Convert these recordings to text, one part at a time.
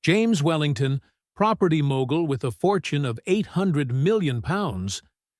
James Wellington, property mogul with a fortune of £800 million,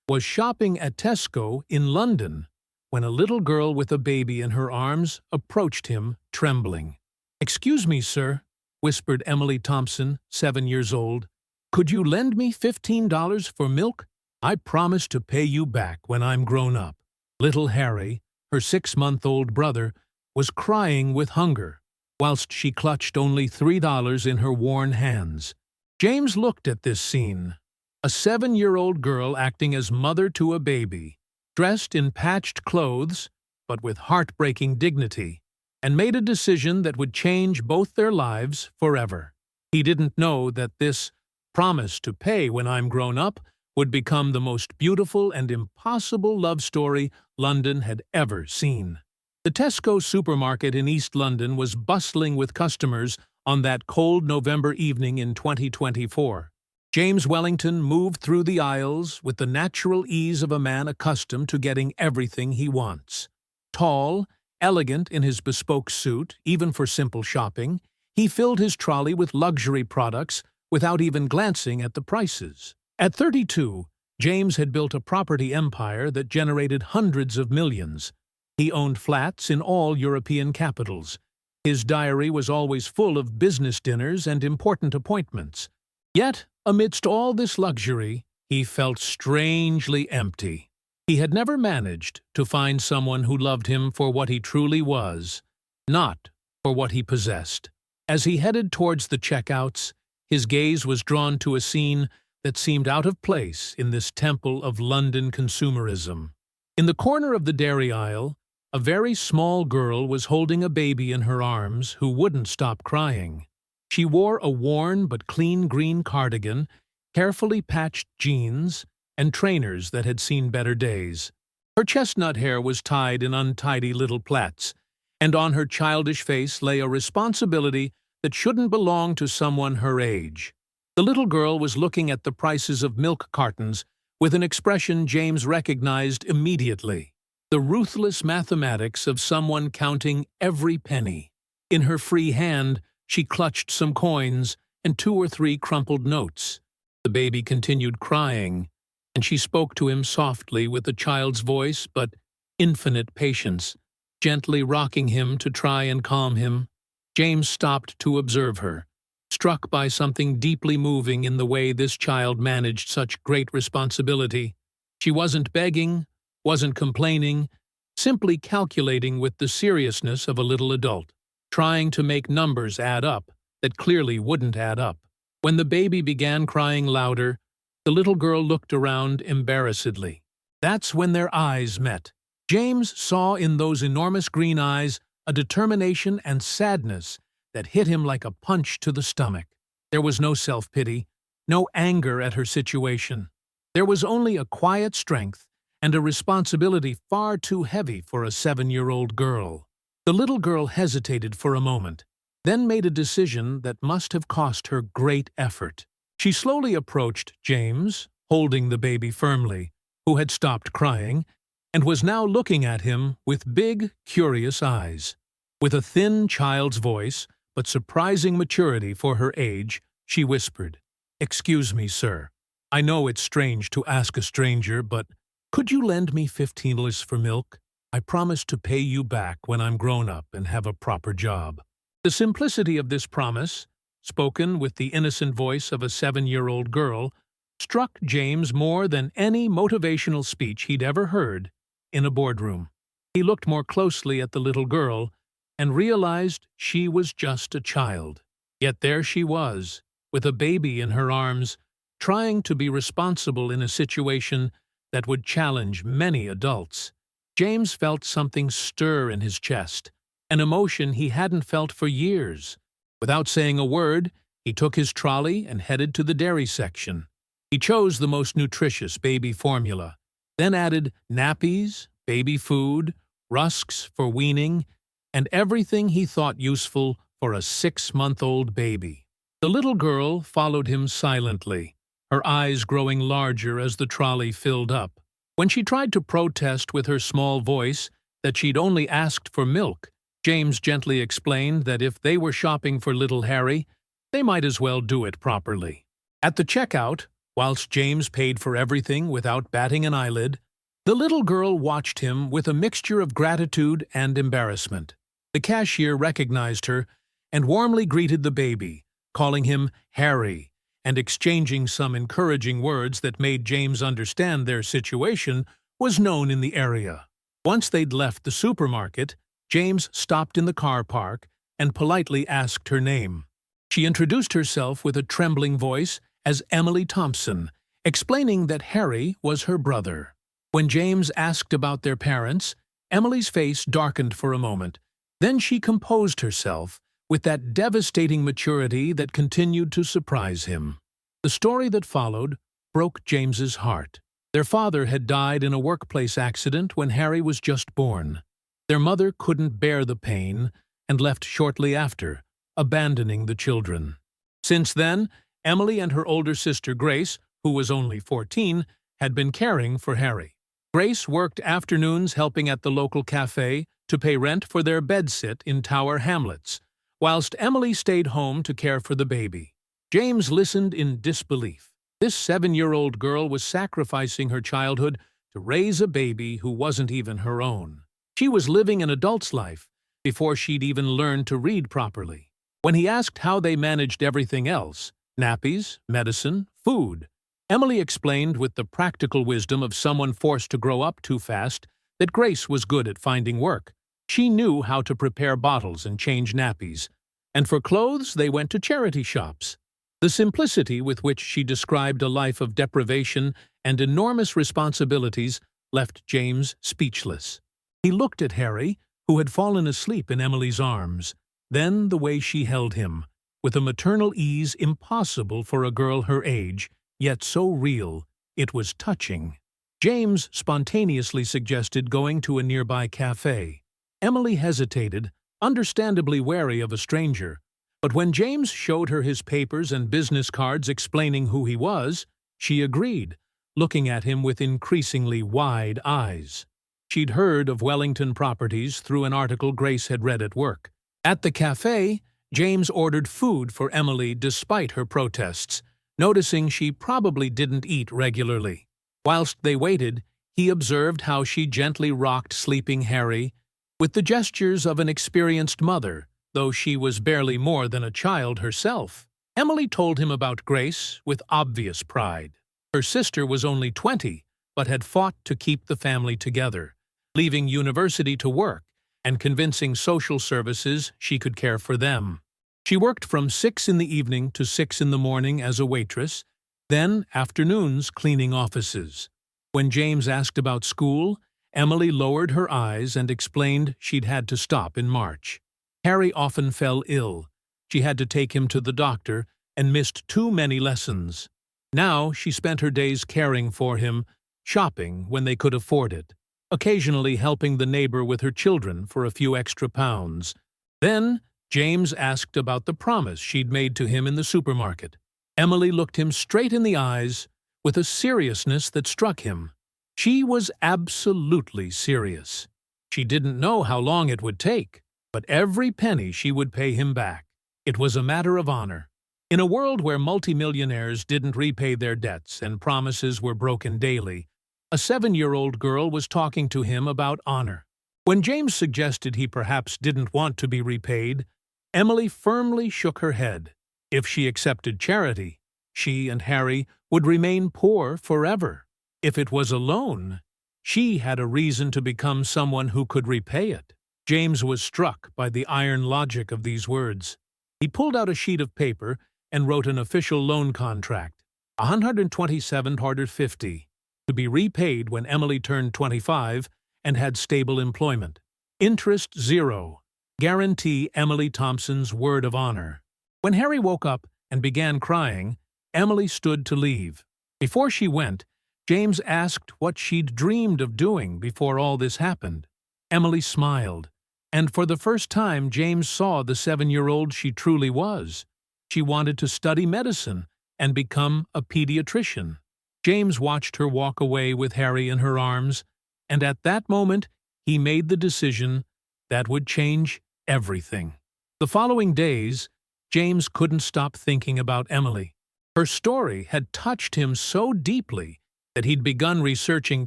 was shopping at Tesco in London when a little girl with a baby in her arms approached him, trembling. "Excuse me, sir," whispered Emily Thompson, 7 years old. "Could you lend me $15 for milk? I promise to pay you back when I'm grown up." Little Harry, her 6-month-old brother, was crying with hunger, whilst she clutched only $3 in her worn hands. James looked at this scene. A 7-year-old girl acting as mother to a baby, dressed in patched clothes, but with heartbreaking dignity, and made a decision that would change both their lives forever. He didn't know that this promise to pay when I'm grown up would become the most beautiful and impossible love story London had ever seen. The Tesco supermarket in East London was bustling with customers on that cold November evening in 2024. James Wellington moved through the aisles with the natural ease of a man accustomed to getting everything he wants. Tall, elegant in his bespoke suit, even for simple shopping, he filled his trolley with luxury products without even glancing at the prices. At 32, James had built a property empire that generated hundreds of millions. He owned flats in all European capitals. His diary was always full of business dinners and important appointments. Yet, amidst all this luxury, he felt strangely empty. He had never managed to find someone who loved him for what he truly was, not for what he possessed. As he headed towards the checkouts, his gaze was drawn to a scene that seemed out of place in this temple of London consumerism. In the corner of the dairy aisle, a very small girl was holding a baby in her arms who wouldn't stop crying. She wore a worn but clean green cardigan, carefully patched jeans, and trainers that had seen better days. Her chestnut hair was tied in untidy little plaits, and on her childish face lay a responsibility that shouldn't belong to someone her age. The little girl was looking at the prices of milk cartons with an expression James recognized immediately: the ruthless mathematics of someone counting every penny. In her free hand, she clutched some coins and 2 or 3 crumpled notes. The baby continued crying, and she spoke to him softly with a child's voice but infinite patience, gently rocking him to try and calm him. James stopped to observe her, struck by something deeply moving in the way this child managed such great responsibility. She wasn't begging, wasn't complaining, simply calculating with the seriousness of a little adult, trying to make numbers add up that clearly wouldn't add up. When the baby began crying louder, the little girl looked around embarrassedly. That's when their eyes met. James saw in those enormous green eyes a determination and sadness that hit him like a punch to the stomach. There was no self-pity, no anger at her situation. There was only a quiet strength and a responsibility far too heavy for a 7-year-old girl. The little girl hesitated for a moment, then made a decision that must have cost her great effort. She slowly approached James, holding the baby firmly, who had stopped crying, and was now looking at him with big, curious eyes. With a thin child's voice, but surprising maturity for her age, she whispered, "Excuse me, sir. I know it's strange to ask a stranger, but could you lend me $15 for milk? I promise to pay you back when I'm grown up and have a proper job." The simplicity of this promise, spoken with the innocent voice of a 7-year-old girl, struck James more than any motivational speech he'd ever heard in a boardroom. He looked more closely at the little girl and realized she was just a child. Yet there she was, with a baby in her arms, trying to be responsible in a situation that would challenge many adults. James felt something stir in his chest, an emotion he hadn't felt for years. Without saying a word, he took his trolley and headed to the dairy section. He chose the most nutritious baby formula, then added nappies, baby food, rusks for weaning, and everything he thought useful for a 6-month-old baby. The little girl followed him silently, her eyes growing larger as the trolley filled up. When she tried to protest with her small voice that she'd only asked for milk, James gently explained that if they were shopping for little Harry, they might as well do it properly. At the checkout, whilst James paid for everything without batting an eyelid, the little girl watched him with a mixture of gratitude and embarrassment. The cashier recognized her and warmly greeted the baby, calling him Harry, and exchanging some encouraging words that made James understand their situation was known in the area. Once they'd left the supermarket, James stopped in the car park and politely asked her name. She introduced herself with a trembling voice as Emily Thompson, explaining that Harry was her brother. When James asked about their parents, Emily's face darkened for a moment. Then she composed herself with that devastating maturity that continued to surprise him. The story that followed broke James's heart. Their father had died in a workplace accident when Harry was just born. Their mother couldn't bear the pain and left shortly after, abandoning the children. Since then, Emily and her older sister Grace, who was only 14, had been caring for Harry. Grace worked afternoons helping at the local cafe to pay rent for their bedsit in Tower Hamlets, whilst Emily stayed home to care for the baby. James listened in disbelief. This 7-year-old girl was sacrificing her childhood to raise a baby who wasn't even her own. She was living an adult's life before she'd even learned to read properly. When he asked how they managed everything else, nappies, medicine, food, Emily explained with the practical wisdom of someone forced to grow up too fast that Grace was good at finding work. She knew how to prepare bottles and change nappies, and for clothes they went to charity shops. The simplicity with which she described a life of deprivation and enormous responsibilities left James speechless. He looked at Harry, who had fallen asleep in Emily's arms, then the way she held him, with a maternal ease impossible for a girl her age, yet so real, it was touching. James spontaneously suggested going to a nearby cafe. Emily hesitated, understandably wary of a stranger, but when James showed her his papers and business cards explaining who he was, she agreed, looking at him with increasingly wide eyes. She'd heard of Wellington properties through an article Grace had read at work. At the cafe, James ordered food for Emily despite her protests, noticing she probably didn't eat regularly. Whilst they waited, he observed how she gently rocked sleeping Harry with the gestures of an experienced mother, though she was barely more than a child herself. Emily told him about Grace with obvious pride. Her sister was only 20, but had fought to keep the family together, leaving university to work and convincing social services she could care for them. She worked from 6 in the evening to 6 in the morning as a waitress, then afternoons cleaning offices. When James asked about school, Emily lowered her eyes and explained she'd had to stop in March. Harry often fell ill. She had to take him to the doctor and missed too many lessons. Now she spent her days caring for him, shopping when they could afford it, occasionally helping the neighbor with her children for a few extra pounds. Then James asked about the promise she'd made to him in the supermarket. Emily looked him straight in the eyes with a seriousness that struck him. She was absolutely serious. She didn't know how long it would take, but every penny she would pay him back. It was a matter of honor. In a world where multimillionaires didn't repay their debts and promises were broken daily, a 7-year-old girl was talking to him about honor. When James suggested he perhaps didn't want to be repaid, Emily firmly shook her head. If she accepted charity, she and Harry would remain poor forever. If it was a loan, she had a reason to become someone who could repay it. James was struck by the iron logic of these words. He pulled out a sheet of paper and wrote an official loan contract, $127.50, to be repaid when Emily turned 25 and had stable employment. Interest 0. Guarantee Emily Thompson's word of honor. When Harry woke up and began crying, Emily stood to leave. Before she went, James asked what she'd dreamed of doing before all this happened. Emily smiled, and for the first time James saw the 7-year-old she truly was. She wanted to study medicine and become a pediatrician. James watched her walk away with Harry in her arms, and at that moment he made the decision that would change everything. The following days, James couldn't stop thinking about Emily. Her story had touched him so deeply that he'd begun researching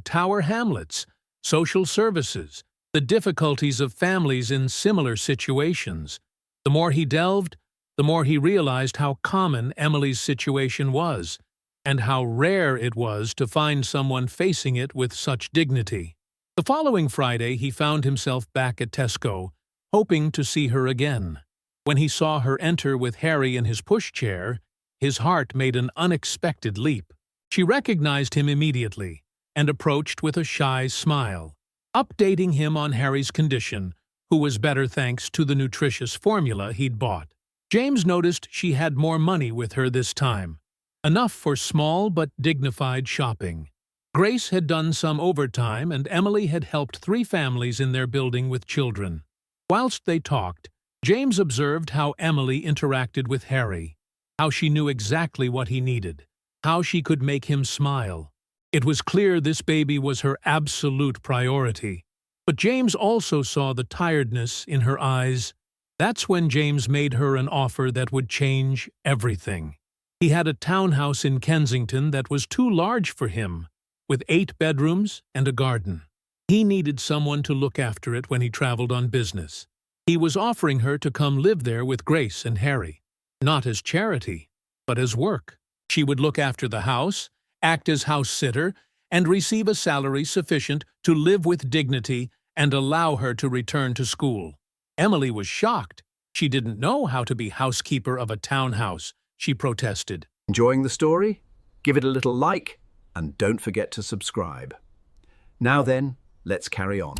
Tower Hamlets, social services, the difficulties of families in similar situations. The more he delved, the more he realized how common Emily's situation was, and how rare it was to find someone facing it with such dignity. The following Friday, he found himself back at Tesco, hoping to see her again. When he saw her enter with Harry in his pushchair, his heart made an unexpected leap. She recognized him immediately and approached with a shy smile, updating him on Harry's condition, who was better thanks to the nutritious formula he'd bought. James noticed she had more money with her this time, enough for small but dignified shopping. Grace had done some overtime, and Emily had helped 3 families in their building with children. Whilst they talked, James observed how Emily interacted with Harry, how she knew exactly what he needed, how she could make him smile. It was clear this baby was her absolute priority. But James also saw the tiredness in her eyes. That's when James made her an offer that would change everything. He had a townhouse in Kensington that was too large for him, with 8 bedrooms and a garden. He needed someone to look after it when he traveled on business. He was offering her to come live there with Grace and Harry, not as charity, but as work. She would look after the house, act as house sitter, and receive a salary sufficient to live with dignity and allow her to return to school. Emily was shocked. She didn't know how to be housekeeper of a townhouse, she protested. Enjoying the story? Give it a little like, and don't forget to subscribe. Now then, let's carry on.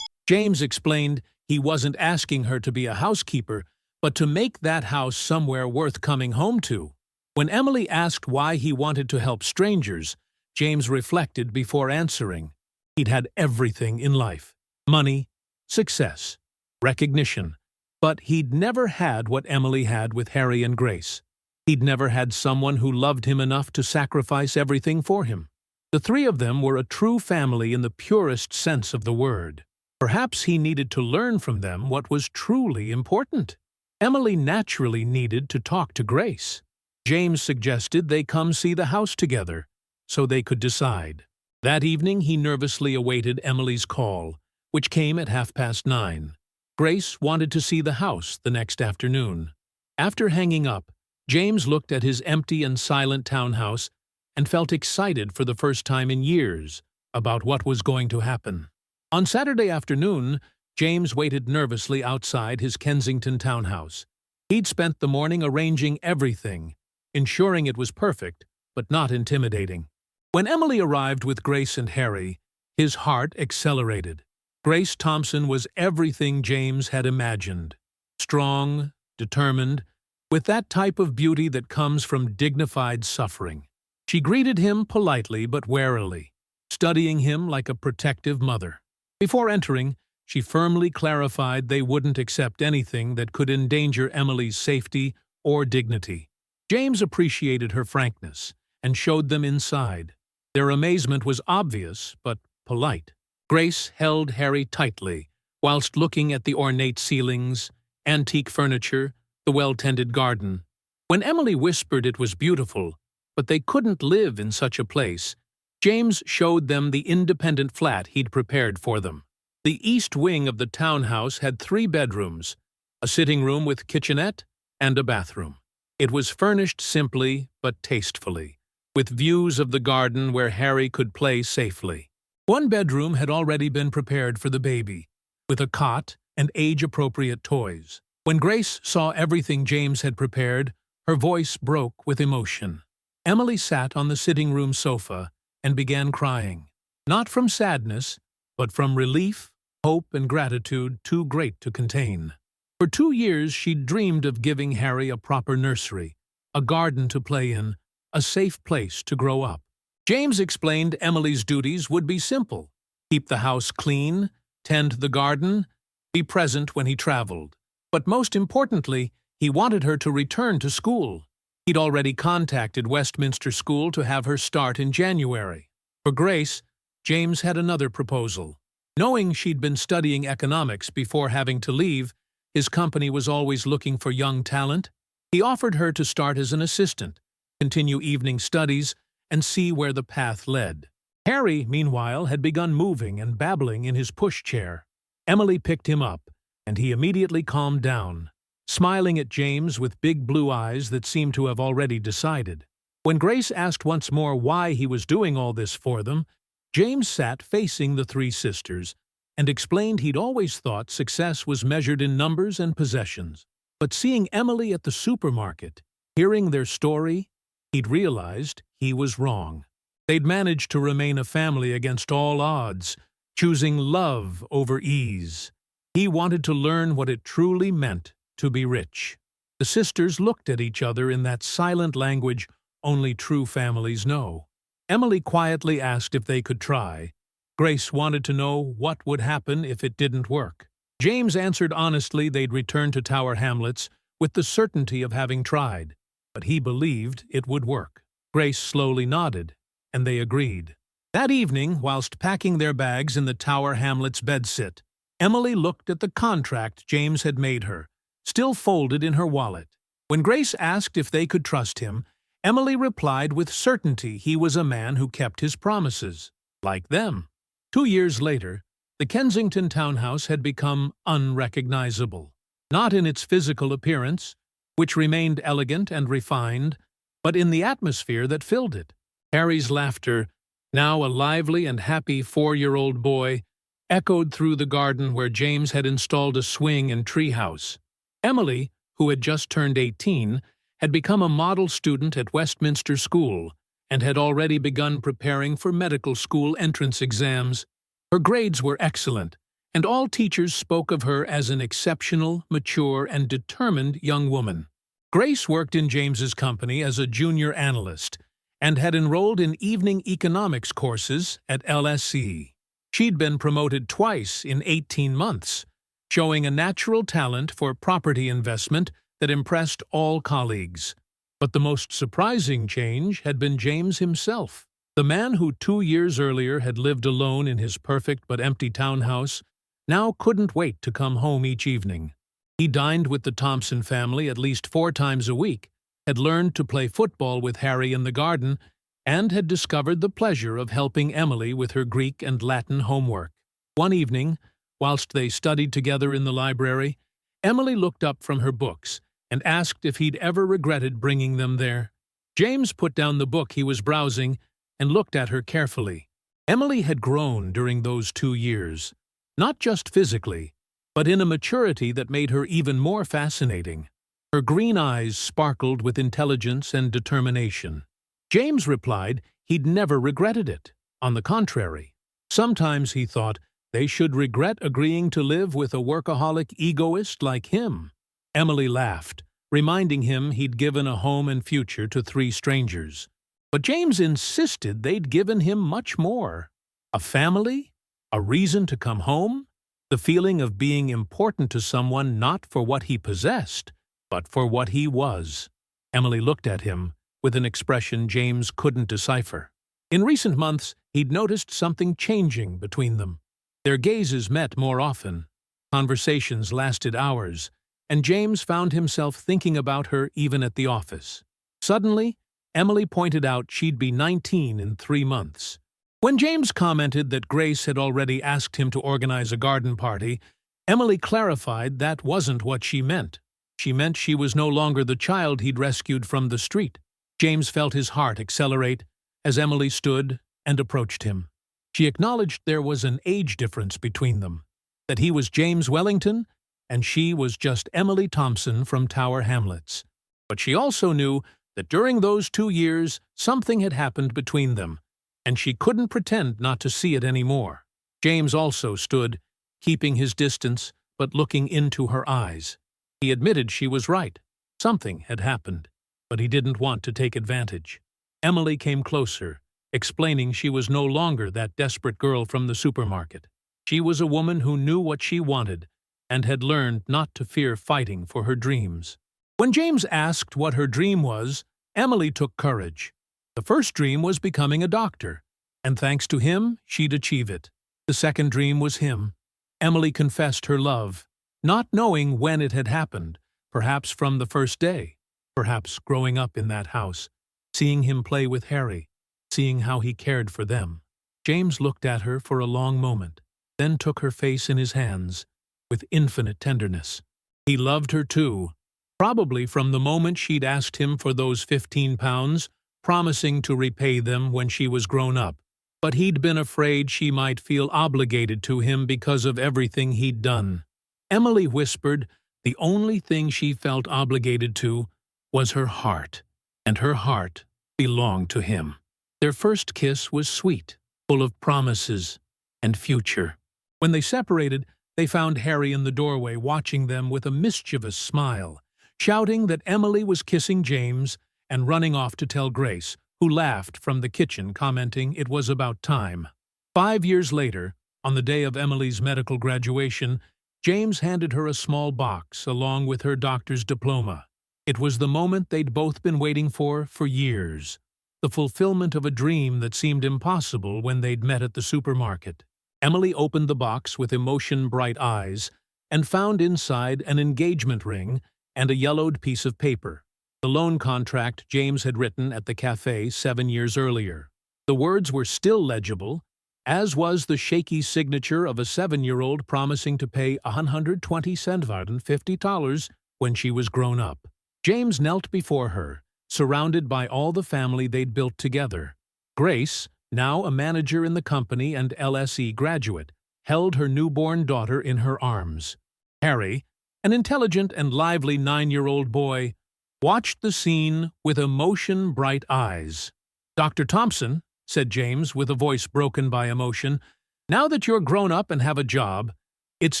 James explained he wasn't asking her to be a housekeeper, but to make that house somewhere worth coming home to. When Emily asked why he wanted to help strangers, James reflected before answering. He'd had everything in life: money, success, recognition. But he'd never had what Emily had with Harry and Grace. He'd never had someone who loved him enough to sacrifice everything for him. The 3 of them were a true family in the purest sense of the word. Perhaps he needed to learn from them what was truly important. Emily naturally needed to talk to Grace. James suggested they come see the house together, so they could decide. That evening he nervously awaited Emily's call, which came at 9:30. Grace wanted to see the house the next afternoon. After hanging up, James looked at his empty and silent townhouse and felt excited for the first time in years about what was going to happen. On Saturday afternoon, James waited nervously outside his Kensington townhouse. He'd spent the morning arranging everything, ensuring it was perfect, but not intimidating. When Emily arrived with Grace and Harry, his heart accelerated. Grace Thompson was everything James had imagined. Strong, determined, with that type of beauty that comes from dignified suffering. She greeted him politely but warily, studying him like a protective mother. Before entering, she firmly clarified they wouldn't accept anything that could endanger Emily's safety or dignity. James appreciated her frankness and showed them inside. Their amazement was obvious but polite. Grace held Harry tightly whilst looking at the ornate ceilings, antique furniture, the well-tended garden. When Emily whispered it was beautiful, but they couldn't live in such a place, James showed them the independent flat he'd prepared for them. The east wing of the townhouse had 3 bedrooms, a sitting room with kitchenette, and a bathroom. It was furnished simply but tastefully, with views of the garden where Harry could play safely. One bedroom had already been prepared for the baby, with a cot and age-appropriate toys. When Grace saw everything James had prepared, her voice broke with emotion. Emily sat on the sitting room sofa and began crying, not from sadness, but from relief, hope, and gratitude too great to contain. For 2 years she'd dreamed of giving Harry a proper nursery, a garden to play in, a safe place to grow up. James explained Emily's duties would be simple: keep the house clean, tend the garden, be present when he traveled. But most importantly, he wanted her to return to school. He'd already contacted Westminster School to have her start in January. For Grace, James had another proposal. Knowing she'd been studying economics before having to leave, His company was always looking for young talent. He offered her to start as an assistant, continue evening studies, and see where the path led. Harry, meanwhile, had begun moving and babbling in his pushchair. Emily picked him up, and he immediately calmed down, smiling at James with big blue eyes that seemed to have already decided. When Grace asked once more why he was doing all this for them, James sat facing the three sisters and explained he'd always thought success was measured in numbers and possessions. But seeing Emily at the supermarket, hearing their story, he'd realized he was wrong. They'd managed to remain a family against all odds, choosing love over ease. He wanted to learn what it truly meant to be rich. The sisters looked at each other in that silent language only true families know. Emily quietly asked if they could try. Grace wanted to know what would happen if it didn't work. James answered honestly they'd return to Tower Hamlets with the certainty of having tried, but he believed it would work. Grace slowly nodded, and they agreed. That evening, whilst packing their bags in the Tower Hamlets bedsit, Emily looked at the contract James had made her, still folded in her wallet. When Grace asked if they could trust him, Emily replied with certainty he was a man who kept his promises, like them. 2 years later, the Kensington townhouse had become unrecognizable, not in its physical appearance, which remained elegant and refined, but in the atmosphere that filled it. Harry's laughter, now a lively and happy 4-year-old boy, echoed through the garden where James had installed a swing and treehouse. Emily, who had just turned 18, had become a model student at Westminster School and had already begun preparing for medical school entrance exams. Her grades were excellent, and all teachers spoke of her as an exceptional, mature, and determined young woman. Grace worked in James's company as a junior analyst and had enrolled in evening economics courses at LSE. She'd been promoted twice in 18 months, showing a natural talent for property investment that impressed all colleagues. But the most surprising change had been James himself. The man who 2 years earlier had lived alone in his perfect but empty townhouse now couldn't wait to come home each evening. He dined with the Thompson family at least 4 times a week, had learned to play football with Harry in the garden, and had discovered the pleasure of helping Emily with her Greek and Latin homework. One evening, whilst they studied together in the library, Emily looked up from her books and asked if he'd ever regretted bringing them there. James put down the book he was browsing and looked at her carefully. Emily had grown during those 2 years, not just physically, but in a maturity that made her even more fascinating. Her green eyes sparkled with intelligence and determination. James replied he'd never regretted it. On the contrary, sometimes he thought they should regret agreeing to live with a workaholic egoist like him. Emily laughed, reminding him he'd given a home and future to 3 strangers. But James insisted they'd given him much more. A family? A reason to come home? The feeling of being important to someone not for what he possessed, but for what he was. Emily looked at him with an expression James couldn't decipher. In recent months, he'd noticed something changing between them. Their gazes met more often. Conversations lasted hours, and James found himself thinking about her even at the office. Suddenly, Emily pointed out she'd be 19 in 3 months. When James commented that Grace had already asked him to organize a garden party, Emily clarified that wasn't what she meant. She meant she was no longer the child he'd rescued from the street. James felt his heart accelerate as Emily stood and approached him. She acknowledged there was an age difference between them, that he was James Wellington and she was just Emily Thompson from Tower Hamlets. But she also knew that during those 2 years something had happened between them, and she couldn't pretend not to see it anymore. James also stood, keeping his distance but looking into her eyes. He admitted she was right. Something had happened, but he didn't want to take advantage. Emily came closer, explaining she was no longer that desperate girl from the supermarket. She was a woman who knew what she wanted and had learned not to fear fighting for her dreams. When James asked what her dream was, Emily took courage. The first dream was becoming a doctor, and thanks to him, she'd achieve it. The second dream was him. Emily confessed her love, not knowing when it had happened, perhaps from the first day, perhaps growing up in that house, seeing him play with Harry, seeing how he cared for them. James looked at her for a long moment, then took her face in his hands with infinite tenderness. He loved her too, probably from the moment she'd asked him for those 15 pounds, promising to repay them when she was grown up. But he'd been afraid she might feel obligated to him because of everything he'd done. Emily whispered the only thing she felt obligated to was her heart, and her heart belonged to him. Their first kiss was sweet, full of promises and future. When they separated, they found Harry in the doorway watching them with a mischievous smile, shouting that Emily was kissing James and running off to tell Grace, who laughed from the kitchen, commenting it was about time. 5 years later, on the day of Emily's medical graduation, James handed her a small box along with her doctor's diploma. It was the moment they'd both been waiting for years, the fulfillment of a dream that seemed impossible when they'd met at the supermarket. Emily opened the box with emotion-bright eyes and found inside an engagement ring and a yellowed piece of paper, the loan contract James had written at the cafe 7 years earlier. The words were still legible, as was the shaky signature of a 7-year-old promising to pay $127.50 when she was grown up. James knelt before her, surrounded by all the family they'd built together. Grace, now a manager in the company and LSE graduate, held her newborn daughter in her arms. Harry, an intelligent and lively 9-year-old boy, watched the scene with emotion-bright eyes. "Dr. Thompson," said James with a voice broken by emotion, "now that you're grown up and have a job, it's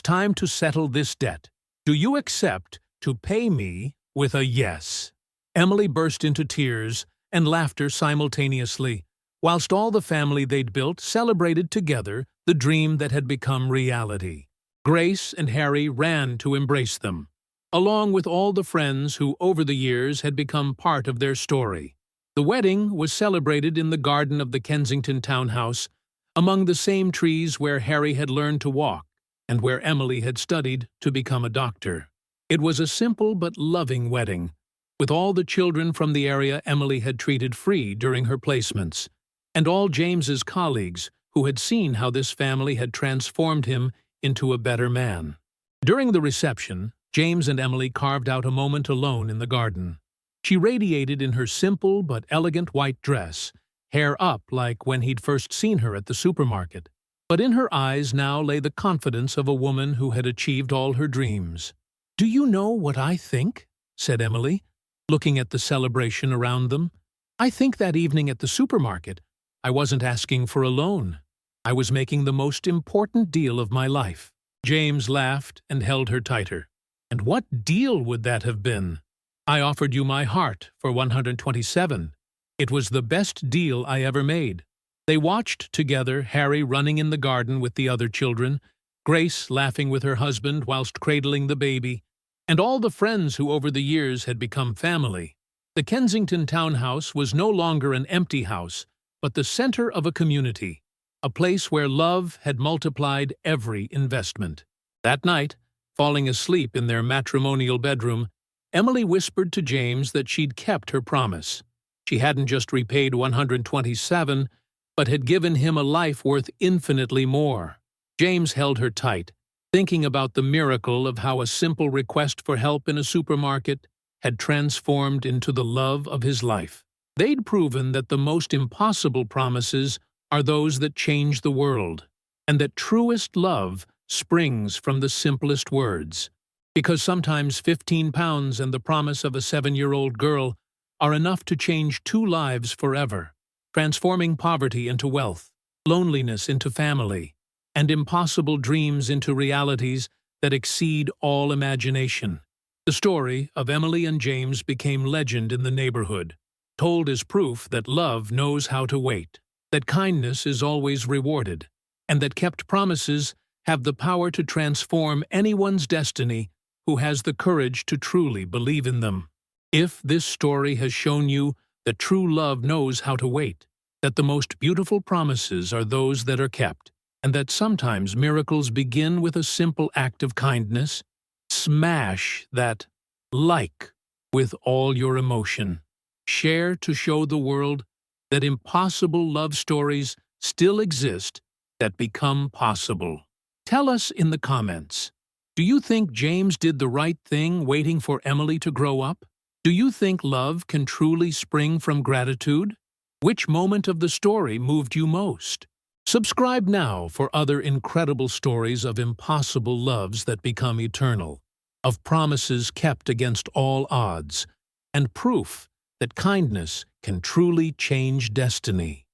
time to settle this debt. Do you accept to pay me with a yes?" Emily burst into tears and laughter simultaneously, whilst all the family they'd built celebrated together the dream that had become reality. Grace and Harry ran to embrace them, along with all the friends who over the years had become part of their story. The wedding was celebrated in the garden of the Kensington townhouse, among the same trees where Harry had learned to walk and where Emily had studied to become a doctor. It was a simple but loving wedding, with all the children from the area Emily had treated free during her placements, and all James's colleagues who had seen how this family had transformed him into a better man. During the reception, James and Emily carved out a moment alone in the garden. She radiated in her simple but elegant white dress, hair up like when he'd first seen her at the supermarket. But in her eyes now lay the confidence of a woman who had achieved all her dreams. "Do you know what I think?" said Emily, looking at the celebration around them. "I think that evening at the supermarket, I wasn't asking for a loan. I was making the most important deal of my life." James laughed and held her tighter. "And what deal would that have been?" "I offered you my heart for 127. It was the best deal I ever made." They watched together, Harry running in the garden with the other children, Grace laughing with her husband whilst cradling the baby, and all the friends who over the years had become family. The Kensington townhouse was no longer an empty house, but the center of a community, a place where love had multiplied every investment. That night, falling asleep in their matrimonial bedroom, Emily whispered to James that she'd kept her promise. She hadn't just repaid 127, but had given him a life worth infinitely more. James held her tight, thinking about the miracle of how a simple request for help in a supermarket had transformed into the love of his life. They'd proven that the most impossible promises are those that change the world, and that truest love springs from the simplest words. Because sometimes 15 pounds and the promise of a 7-year-old girl are enough to change 2 lives forever, transforming poverty into wealth, loneliness into family, and impossible dreams into realities that exceed all imagination. The story of Emily and James became legend in the neighborhood, told as proof that love knows how to wait, that kindness is always rewarded, and that kept promises have the power to transform anyone's destiny who has the courage to truly believe in them. If this story has shown you that true love knows how to wait, that the most beautiful promises are those that are kept, and that sometimes miracles begin with a simple act of kindness, Smash that like with all your emotion. Share to show the world that impossible love stories still exist that become possible. Tell us in the comments, do you think James did the right thing waiting for Emily to grow up? Do you think love can truly spring from gratitude? Which moment of the story moved you most? Subscribe now for other incredible stories of impossible loves that become eternal, of promises kept against all odds, and proof that kindness can truly change destiny.